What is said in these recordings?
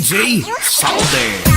DJ Salde.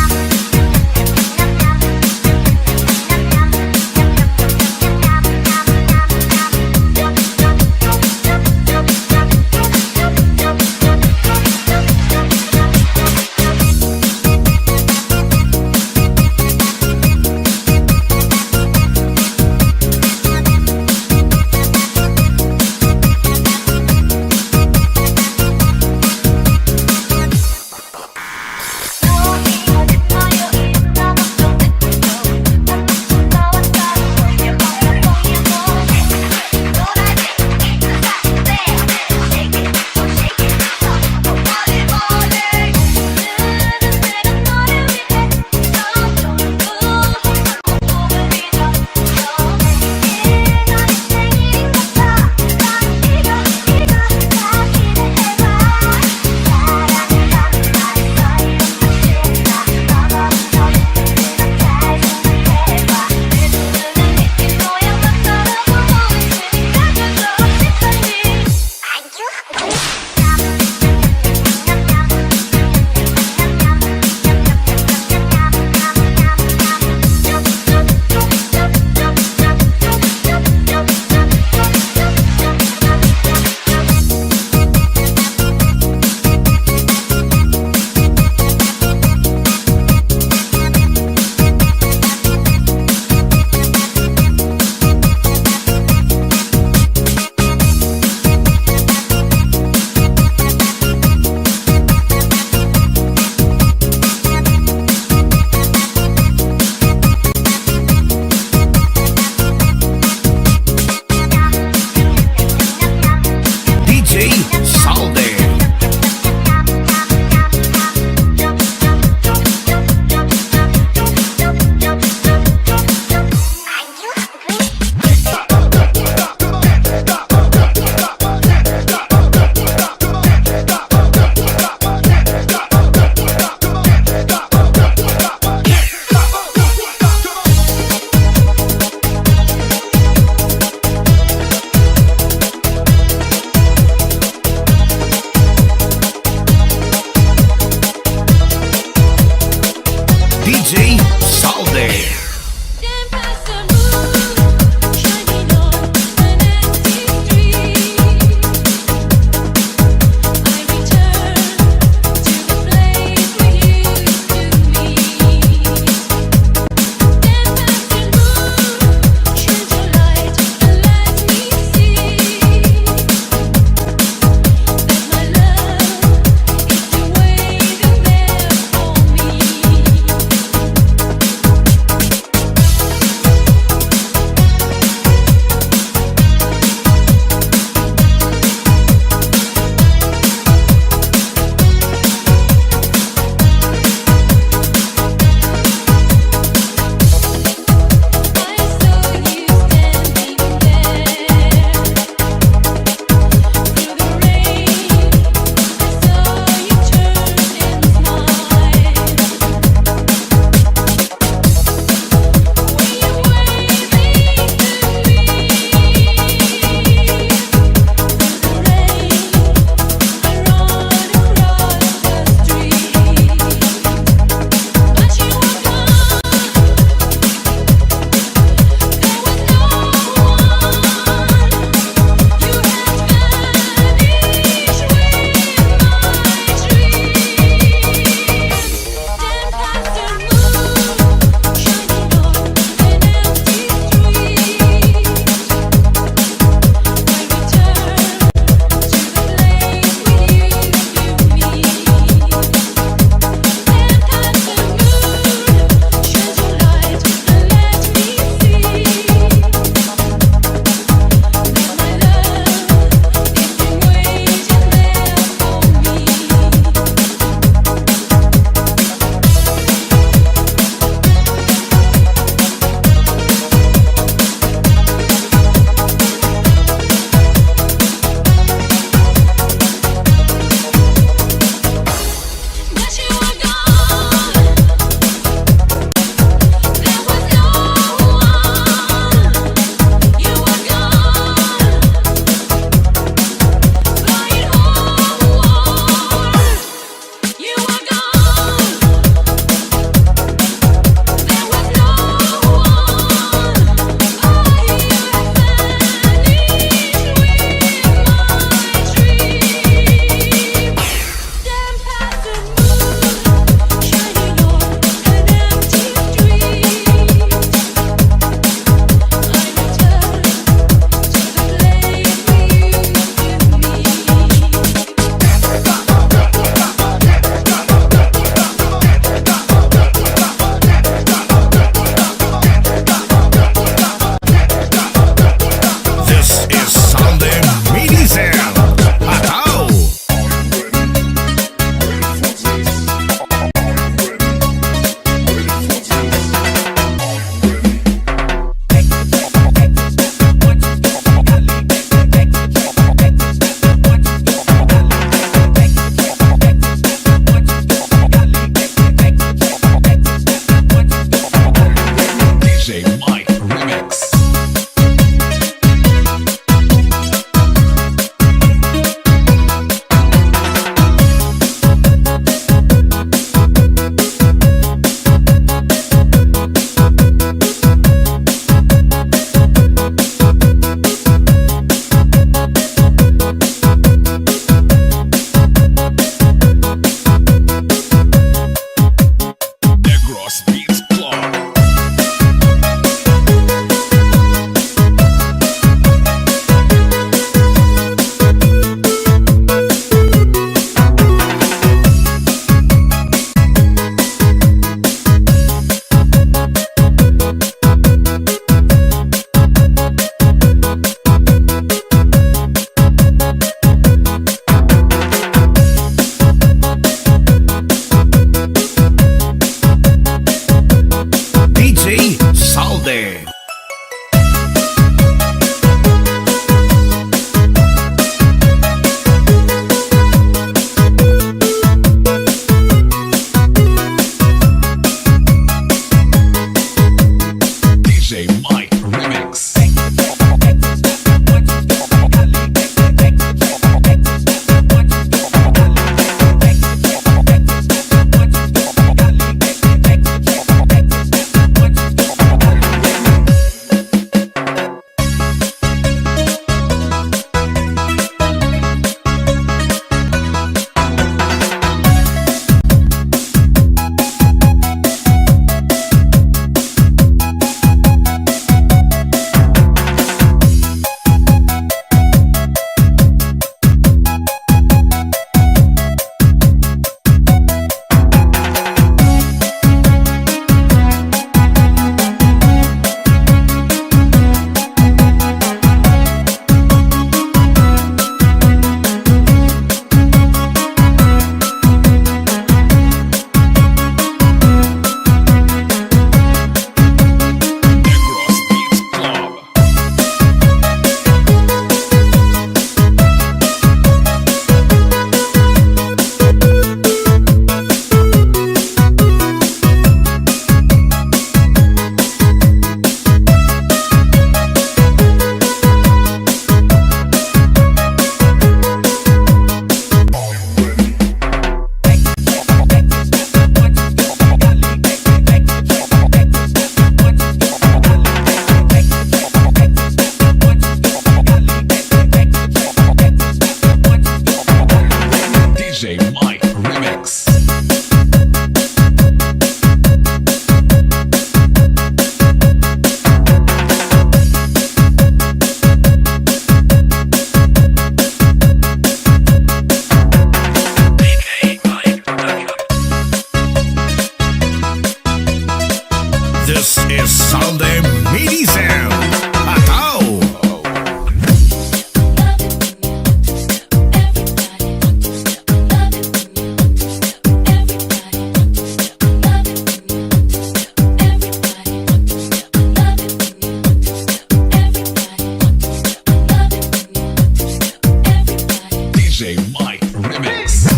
DJ Mike Remix.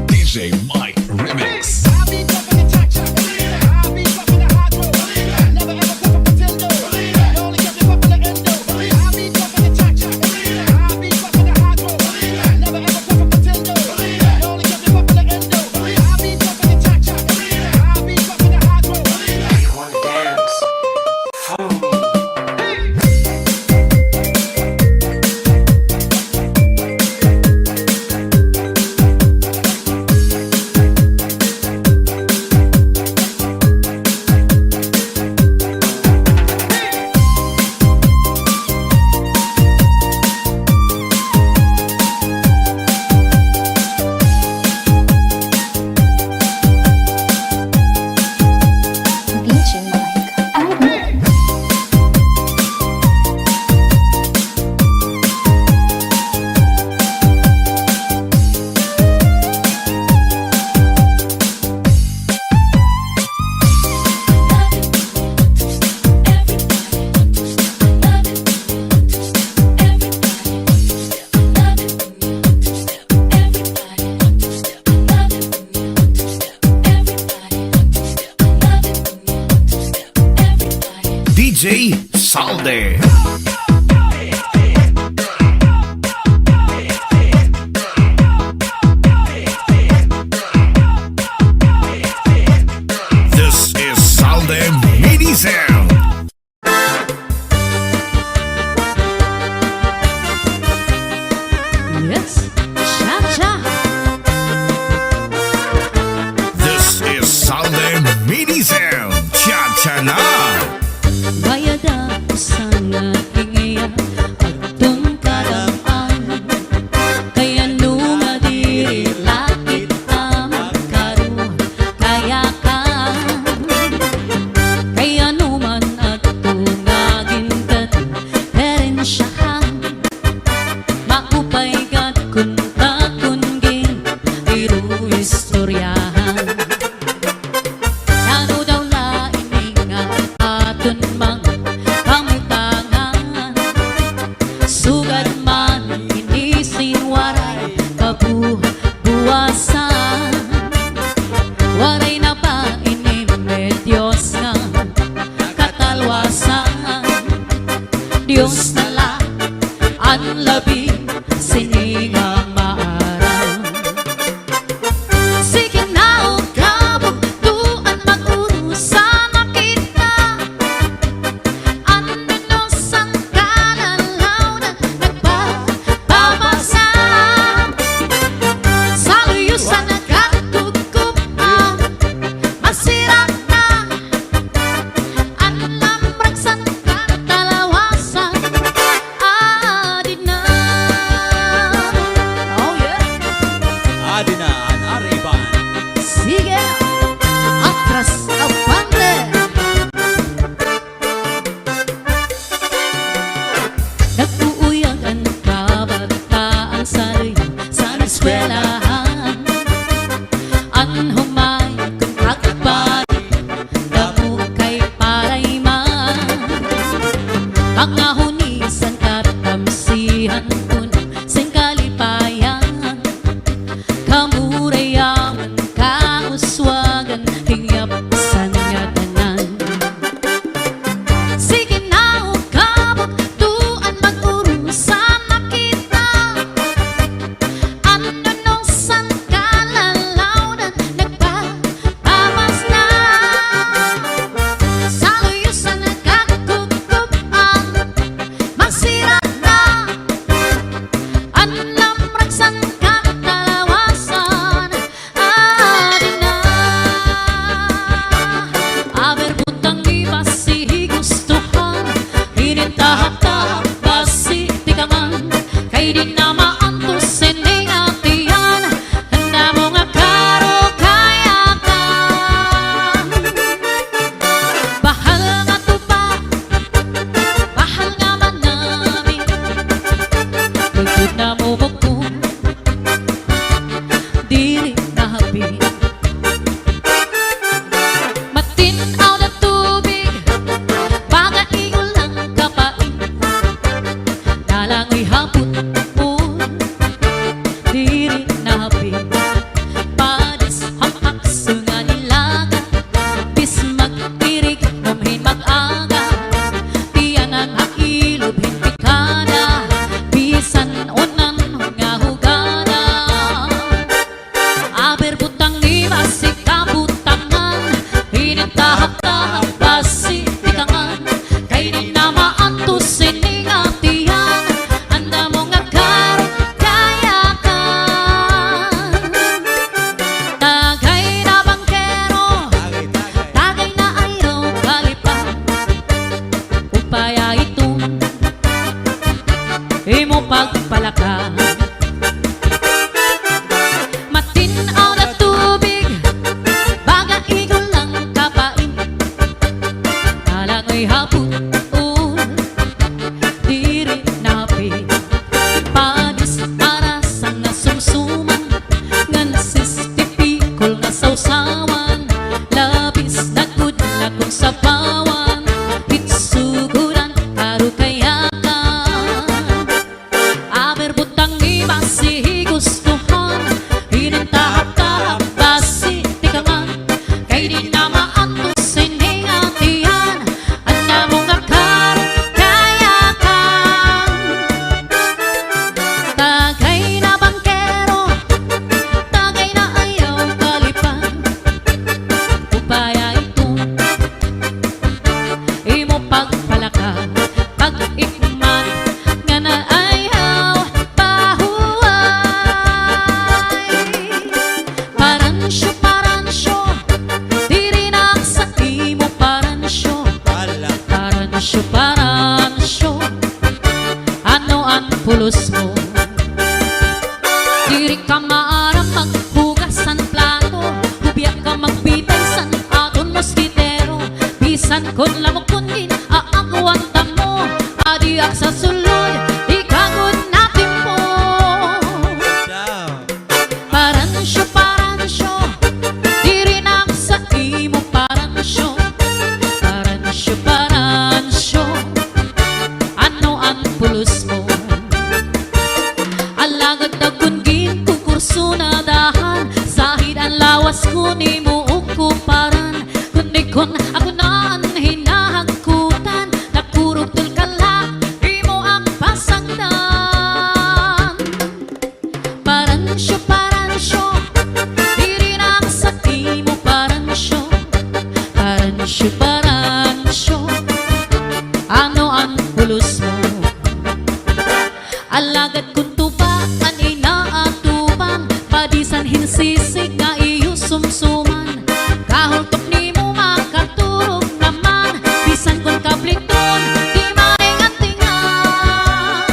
DJ Mike Remix. DJ Salde. This is Salde Midi Sound. Yes, cha-cha. This is Salde Midi Sound. Cha-cha na. Bayada sana hingiya atong karaan kaya nunga diri lakit amakaru kaya ka kaya numan atong nagintan perensyahan makupay kat kunta kunging iru istoryahan ano daw la ininga pagpalaka. Matinaw na tubig, baga ikaw lang kapain. Talangoy hapon, diri napi. Padis aras ang nasumsuman, nga nasistipikol na sausawan. Labis na kudla kung sabawan, hitsuguran karo kayakan. Aber butang ibasi gustuhan, hinantahap-tahap basi tikangan. Kay di na maatos siningatihan, at namong akar kayakan. Tagay na bangkero, tagay na ayaw kalipan. Upaya ito, imo pagpalaka, pag-ikman, nga na ayaw pahuway. Paransyo, paransyo, diri na sa imo paransyo. Paransyo, paransyo, ano ang pulos mo? Diri ka maaram maghugasan plato, hubiyak ka magbitay san aton moskitero. Bisan kon lamok kundin aagwanta mo, adiak sa sulod ikagod natin mo. Paransyo, paransyo, diri na sa imo paransyo. Paransyo, paransyo, ano ang pulos mo? Alagad dagun gin kukurso na dahan, sahid ang lawas ko ni mo ukuparan. Kundi kon ako naan hinahagkutan, nakurog tulkala imo ang pasagdan. Paransyo, paransyo, diri na sa imo paransyo. Paransyo, paransyo, ano ang pulos mo? Alagad kung tubakan inaatuban, padisan hinsisig nga iyo sumsuman. Kahultok ni mo makaturog naman, bisan kung kabliton di maingatingan.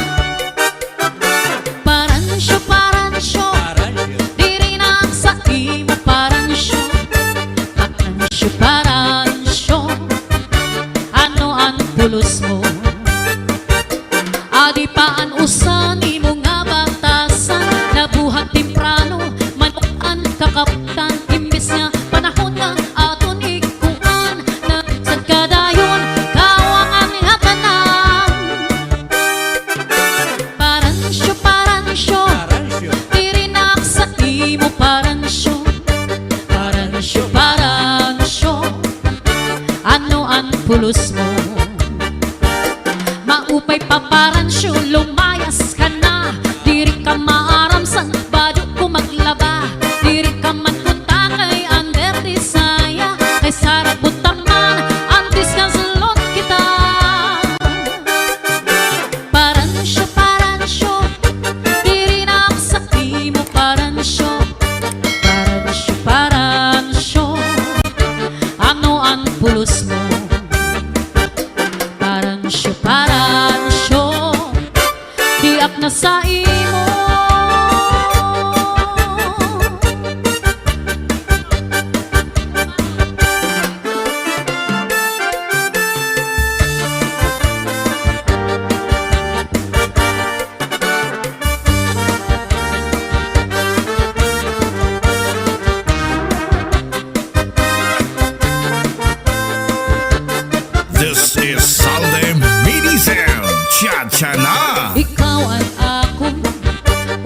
Paransyo, paransyo, diri na sa imo paransyo. Paransyo, paransyo, ano ang pulos mo? Adi paan usan imo nga batasan, nabuhat timprano manukan kakaptan. Imbis nga panahon na aton ikuan, nagsad kadayon kawangan nga tanan. Paransyo, paransyo, diri na sa imo paransyo. Paransyo, paransyo, ano ang pulos mo? Maupay paparansyo, lumayas ka na. Diri ka maaram san bado ko maglaba. Diri ka man punta kay under disaya, kay sarap butaman antis ka sulot kita. Paransyo, paransyo, diri na sa imo paransyo. Paransyo, paransyo, ano ang pulos mo? Paransyo, paransyo, diak na sa imo. This is Sunday Medley. Cha-cha na! Ikaw ang akong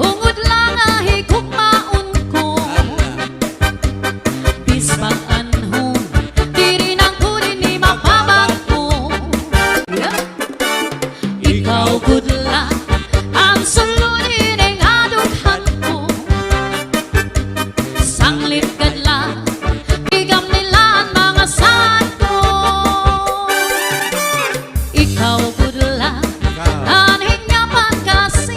ungod lang ahigok maun ko. Bispang anhong diri nang kunin ni mapabag mo. Ikaw good lang ang sulunin ng adughan ko. Sanglit kadla igam nila ang mga santo. Ikaw good lang anhing niya pagkas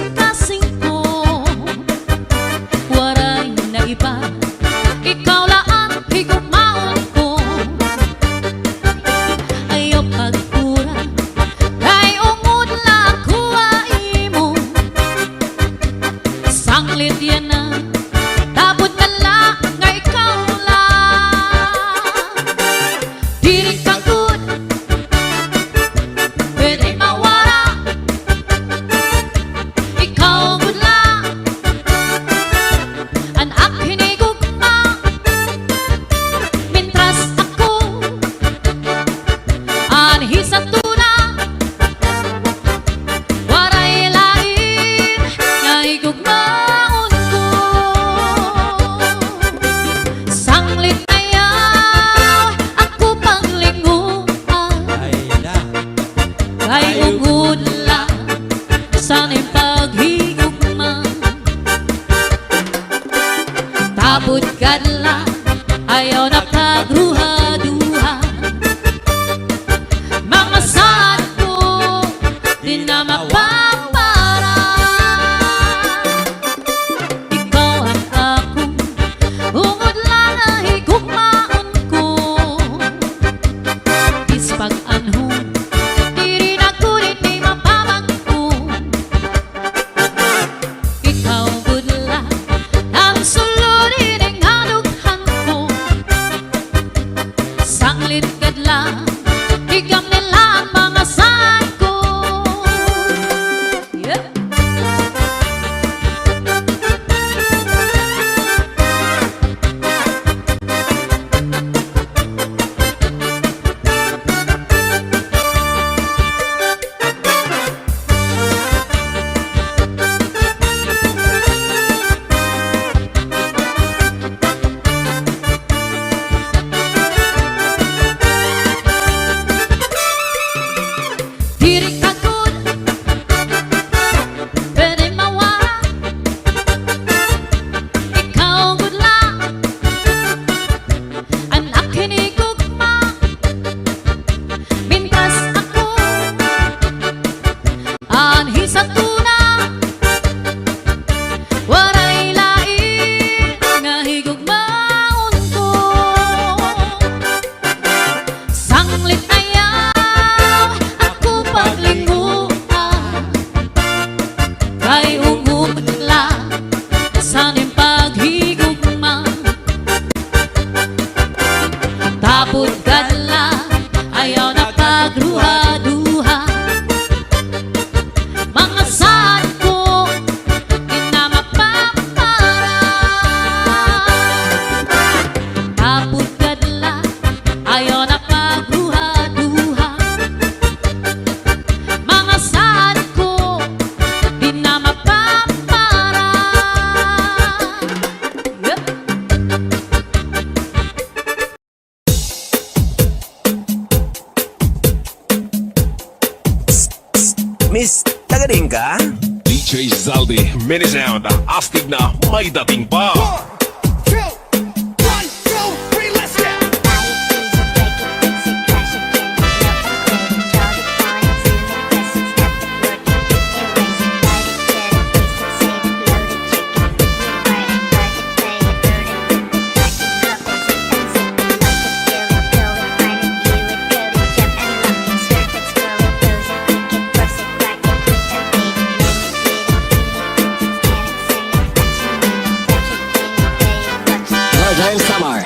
Miss, taga-rin ka? DJ Zaldi, mini sound, astig na may dating pa.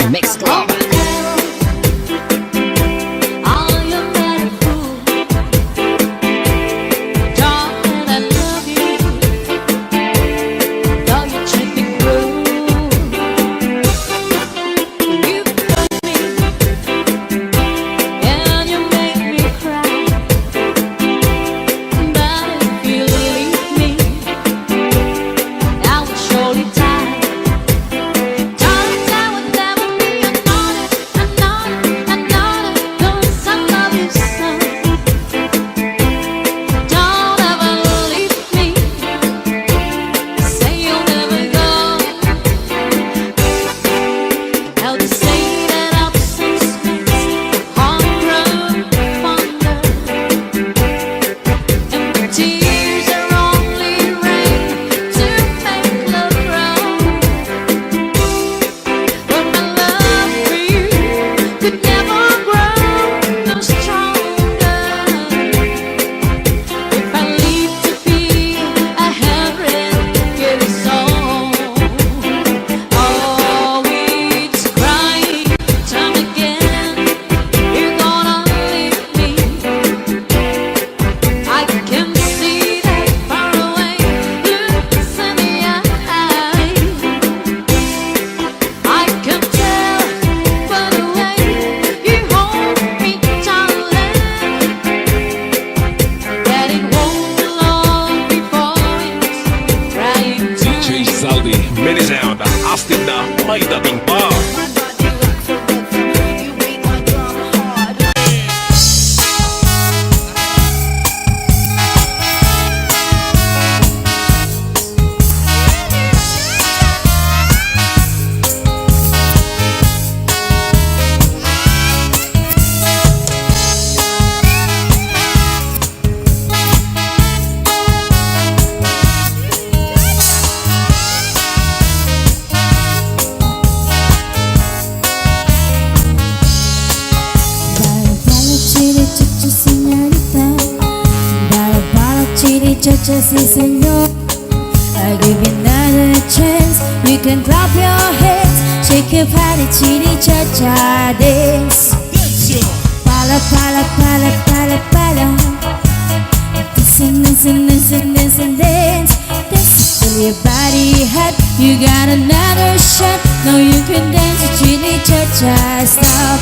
Mix Global. All you better fool, darling, I love you. Though you treat me cruel, you cut me and you make me cry. But if you leave me, I will surely die. Mini sound, astig na may dating pa. Sí, señor, I'll give you another chance. You can clap your hands, shake your body, chili cha cha dance. Pala pala pala pala pala. Listen, listen, listen, listen, dance. Dance till your body hot. You got another shot. Now you can dance to chili cha cha. Stop.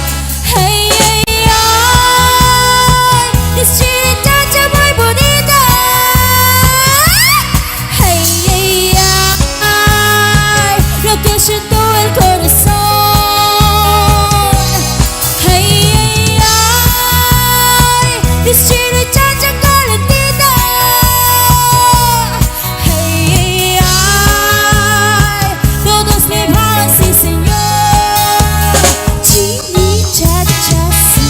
Hey, hey, oh, this chili cha cha muy bonita. Que siento el corazón. Hey, hey, ay, this chili chacha calentita. Hey, hey, ay, todos me hablan, sí señor. Chili chacha, sí.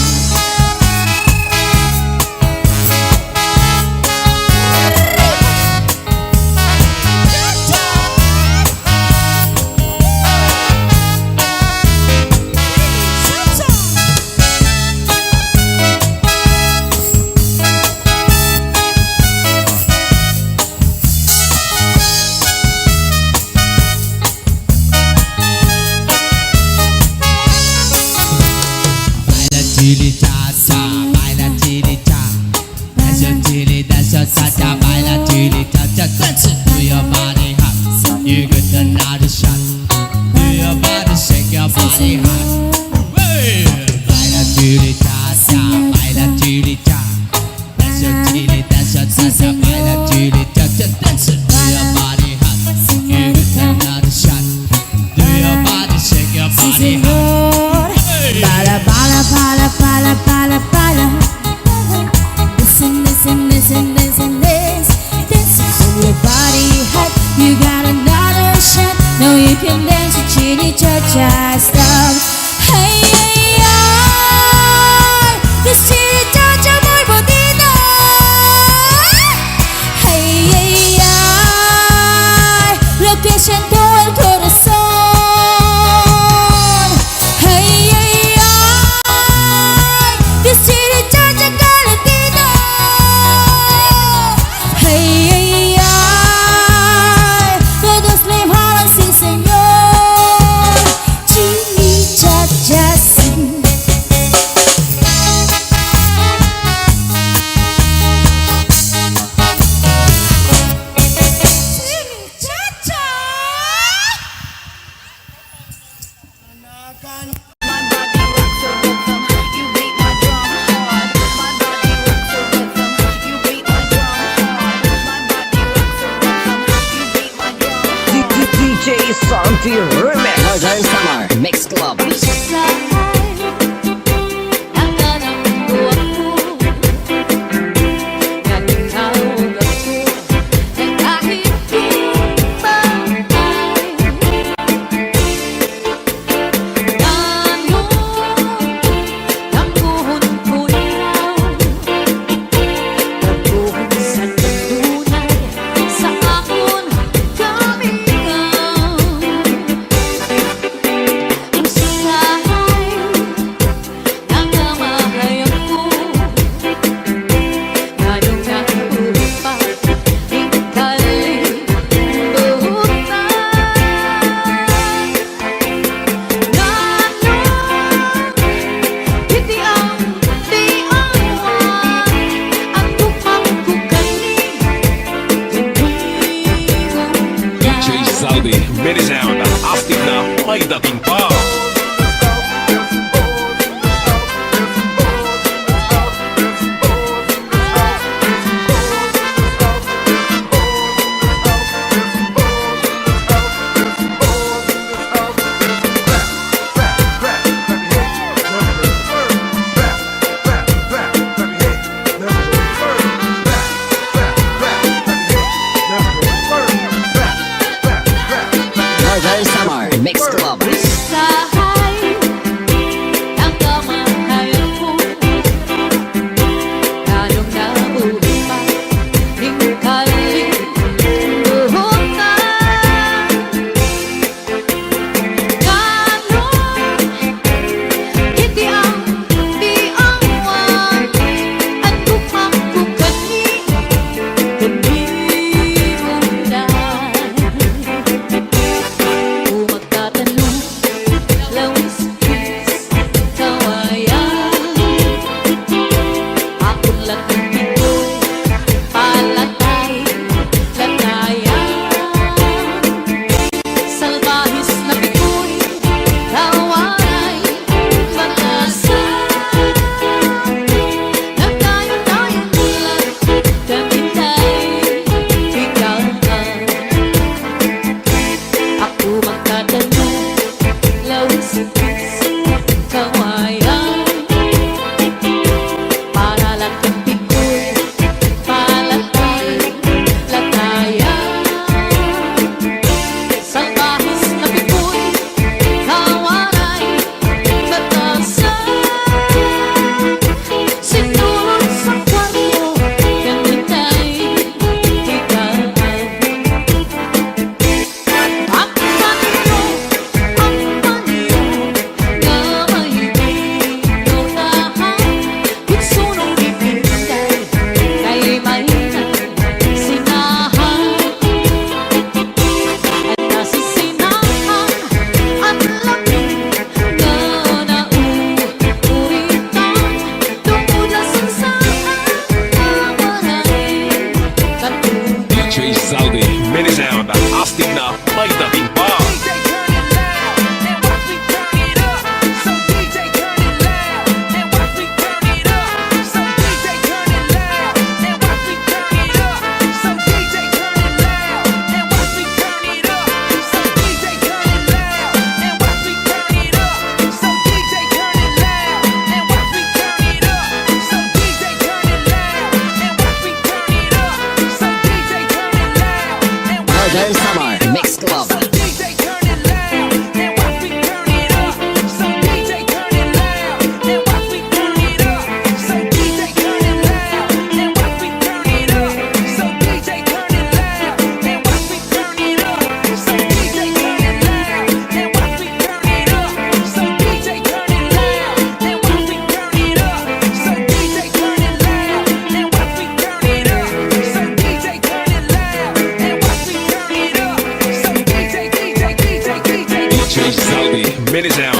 Chili cha-cha, baila chili cha. Dance your chili, dance your cha-cha, baila chili cha-cha. Dance it to your body hot. You get another shot. Do your body, shake your body hot. Hey! Baila chili cha-cha, baila chili cha. Dance your chili, dance your cha-cha, baila chili cha-cha. Dance it to your body hot. You get another shot. Do your body, shake your body hot. Bala bala bala bala bala bala. Listen, listen, listen, listen, listen. Northern Summer Mix Club. Meni sound, astig na may dating pa. Northern Summer Mix Club. Meni sound, astig na may dating pa. Northern Summer Mix Club. Meni sound.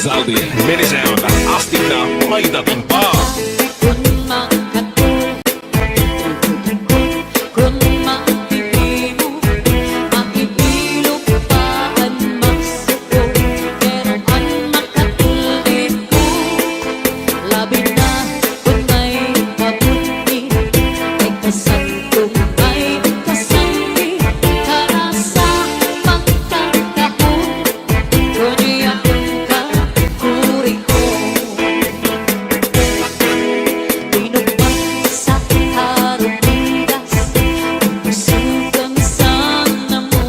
Zaldi, minisound, astig na may dating pa. Kung makatulog, kung makikimo, makihilog pa ang magsuko. Pero ang makatulog ko, labi na kung may kabuti. Ay kasantong may kasanti, karasa pagkakahon. Kundi akong kakuri ko. Pinupag sa harupigas, sugang sana mo.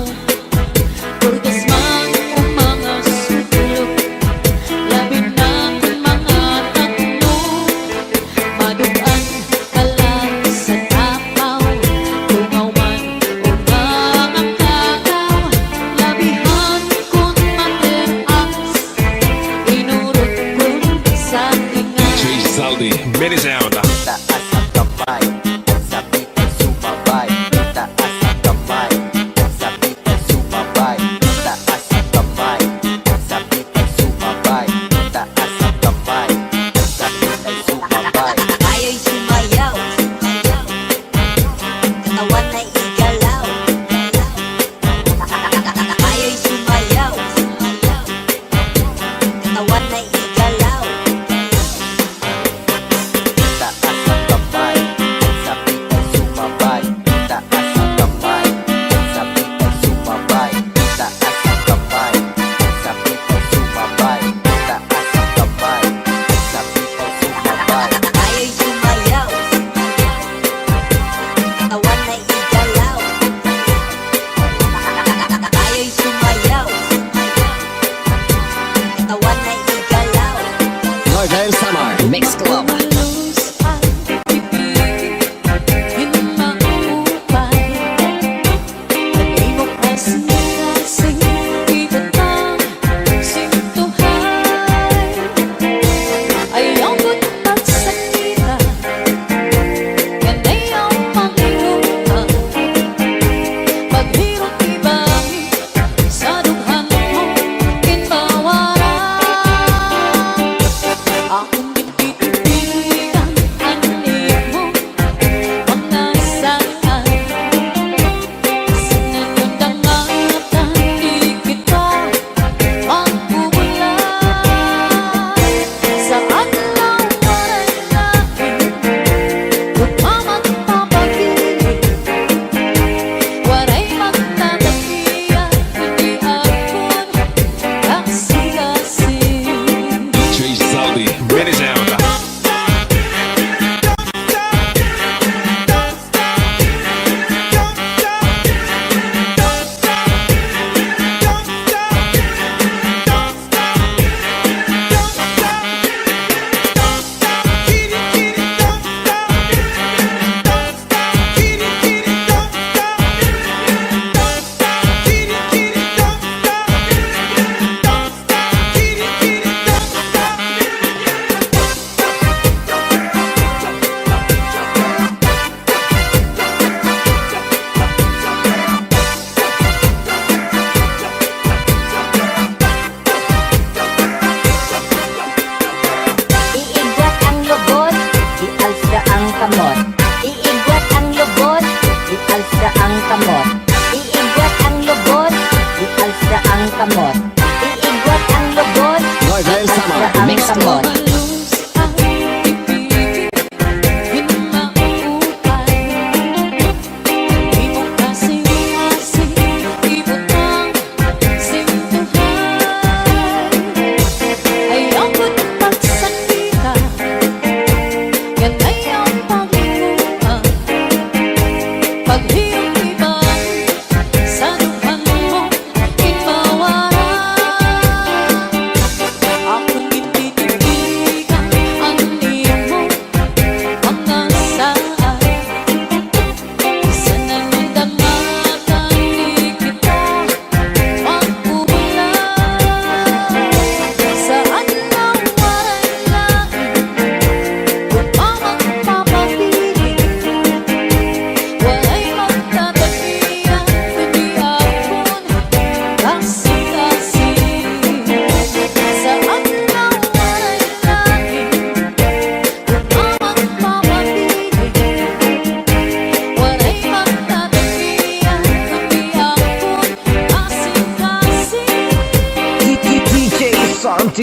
Purgas man o mga sulok, labi na kung mga tatlo. Madugan ka lang sa tapaw, tungaw man o mga kakaw. Labihan kung mateas, inurot kung sa tinga. DJ Zaldi, minisound. Taas ang kamay at sabik ay sumabay. Taas ang kamay at sabik ay sumabay. Taas ang kamay at sabik ay sumabay. Taas ang kamay at sabik ay sumabay. Tayo'y sumayaw, katawan ay igalaw. Tayo'y sumayaw, katawan ay igalaw. Taas ang kamay at sabik ay sumabay. Taas ang kamay at sabik ay sumabay. Taas ang kamay at sabik ay sumabay. Taas ang kamay at sabik ay sumabay. Tayo'y sumayaw, katawan ay igalaw. Tayo'y sumayaw, katawan ay igalaw. Northern Summer Mix Club. Umalos ang bibig, hinaupay. Nag-ibok na sinasing, ibatang sintuhay. Ayaw ko't magsalita, yan ayaw makilutan. Paghirot ibangin, sa dughan mo kinbawaran. Akong bitbit-bit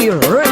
Medley